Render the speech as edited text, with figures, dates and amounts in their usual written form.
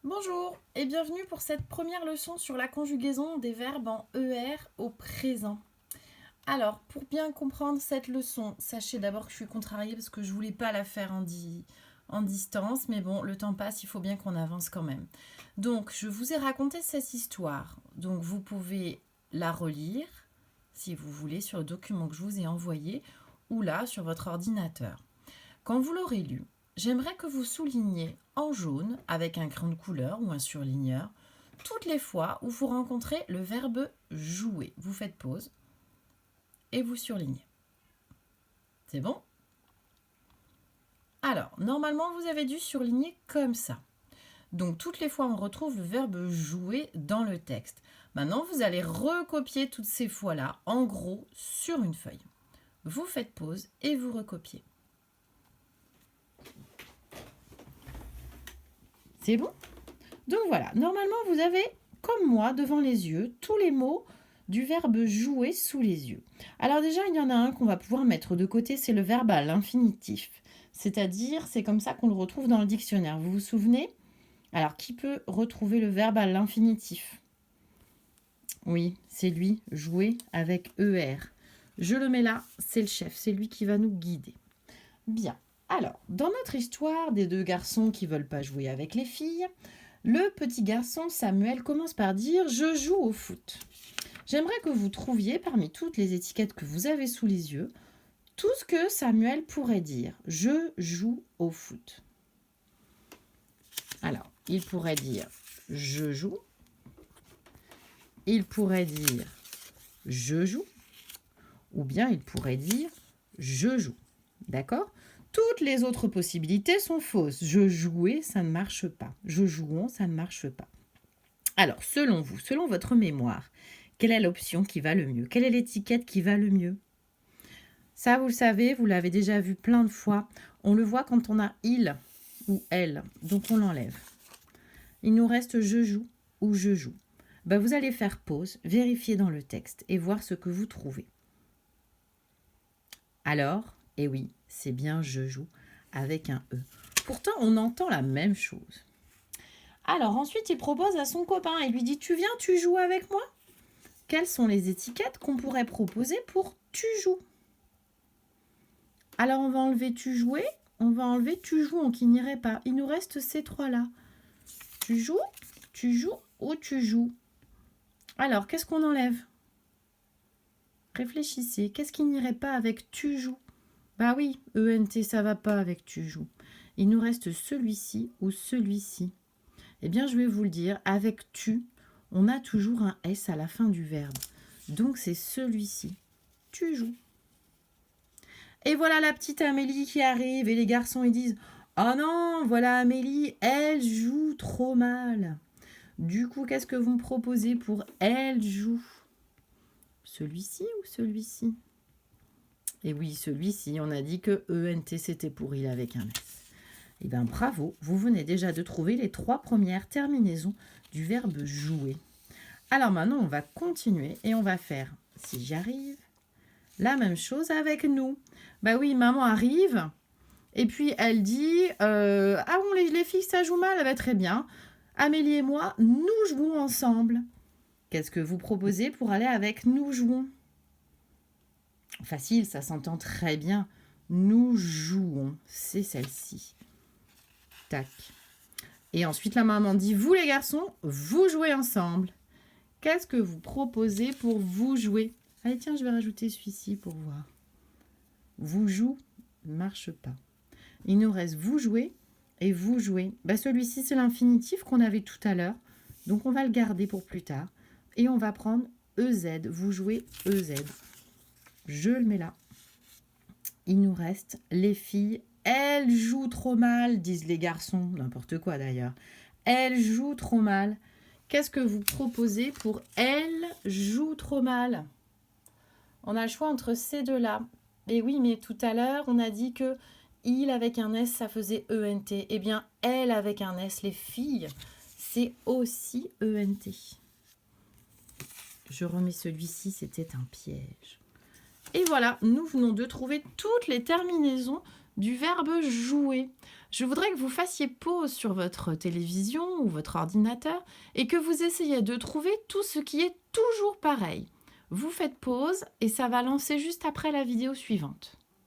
Bonjour et bienvenue pour cette première leçon sur la conjugaison des verbes en ER au présent. Alors, pour bien comprendre cette leçon, sachez d'abord que je suis contrariée parce que je voulais pas la faire en distance, mais bon, le temps passe, il faut bien qu'on avance quand même. Donc, je vous ai raconté cette histoire, donc vous pouvez la relire, si vous voulez, sur le document que je vous ai envoyé, ou là, sur votre ordinateur. Quand vous l'aurez lu, j'aimerais que vous souligniez en jaune, avec un crayon de couleur ou un surligneur, toutes les fois où vous rencontrez le verbe jouer. Vous faites pause et vous surlignez. C'est bon? Alors, normalement, vous avez dû surligner comme ça. Donc, toutes les fois, on retrouve le verbe jouer dans le texte. Maintenant, vous allez recopier toutes ces fois-là, en gros, sur une feuille. Vous faites pause et vous recopiez. C'est bon? Donc voilà, normalement vous avez, comme moi, devant les yeux, tous les mots du verbe jouer sous les yeux. Alors déjà, il y en a un qu'on va pouvoir mettre de côté, c'est le verbe à l'infinitif. C'est-à-dire, c'est comme ça qu'on le retrouve dans le dictionnaire. Vous vous souvenez? Alors, qui peut retrouver le verbe à l'infinitif? Oui, c'est lui, jouer avec ER. Je le mets là, c'est le chef, c'est lui qui va nous guider. Bien. Alors, dans notre histoire des deux garçons qui veulent pas jouer avec les filles, le petit garçon Samuel commence par dire « Je joue au foot ». J'aimerais que vous trouviez parmi toutes les étiquettes que vous avez sous les yeux tout ce que Samuel pourrait dire « Je joue au foot ». Alors, il pourrait dire « Je joue ». Il pourrait dire « Je joue ». Ou bien il pourrait dire « Je joue ». D'accord ? Toutes les autres possibilités sont fausses. Je jouais, ça ne marche pas. Je jouons, ça ne marche pas. Alors, selon vous, selon votre mémoire, quelle est l'option qui va le mieux? Quelle est l'étiquette qui va le mieux? Ça, vous le savez, vous l'avez déjà vu plein de fois. On le voit quand on a il ou elle, donc on l'enlève. Il nous reste je joue ou je joue. Ben, vous allez faire pause, vérifier dans le texte et voir ce que vous trouvez. Alors, eh oui, c'est bien je joue avec un E. Pourtant, on entend la même chose. Alors ensuite, il propose à son copain et lui dit « Tu viens, tu joues avec moi ?» Quelles sont les étiquettes qu'on pourrait proposer pour « tu joues » Alors on va enlever « tu jouais », on va enlever « tu joues » qui n'irait pas. Il nous reste ces trois-là. Tu joues ou tu joues. Alors, qu'est-ce qu'on enlève? Réfléchissez. Qu'est-ce qui n'irait pas avec « tu joues » Bah oui, ENT, ça va pas avec « tu joues ». Il nous reste celui-ci ou celui-ci. Eh bien, je vais vous le dire, avec « tu », on a toujours un S à la fin du verbe. Donc, c'est celui-ci. Tu joues. Et voilà la petite Amélie qui arrive et les garçons ils disent « Oh non, voilà Amélie, elle joue trop mal. » Du coup, qu'est-ce que vous me proposez pour « elle joue » Celui-ci ou celui-ci? Et oui, celui-ci, on a dit que ENT c'était pour il avec un S. Eh bien, bravo, vous venez déjà de trouver les trois premières terminaisons du verbe jouer. Alors maintenant, on va continuer et on va faire, si j'y arrive, la même chose avec nous. Bah oui, maman arrive et puis elle dit ah bon, les filles, ça joue mal. Bah, très bien. Amélie et moi, nous jouons ensemble. Qu'est-ce que vous proposez pour aller avec nous jouons? Facile, ça s'entend très bien. Nous jouons, c'est celle-ci. Tac. Et ensuite, la maman dit, vous les garçons, vous jouez ensemble. Qu'est-ce que vous proposez pour vous jouer? Allez, tiens, je vais rajouter celui-ci pour voir. Vous jouez ne marche pas. Il nous reste vous jouez et vous jouez. Bah, celui-ci, c'est l'infinitif qu'on avait tout à l'heure. Donc, on va le garder pour plus tard. Et on va prendre EZ. Vous jouez EZ. Je le mets là. Il nous reste les filles. Elles jouent trop mal, disent les garçons. N'importe quoi d'ailleurs. Elles jouent trop mal. Qu'est-ce que vous proposez pour elles jouent trop mal? On a le choix entre ces deux-là. Et oui, mais tout à l'heure, on a dit que il avec un S, ça faisait ENT. Eh bien, elle avec un S, les filles, c'est aussi ENT. Je remets celui-ci, c'était un piège. Et voilà, nous venons de trouver toutes les terminaisons du verbe jouer. Je voudrais que vous fassiez pause sur votre télévision ou votre ordinateur et que vous essayiez de trouver tout ce qui est toujours pareil. Vous faites pause et ça va lancer juste après la vidéo suivante.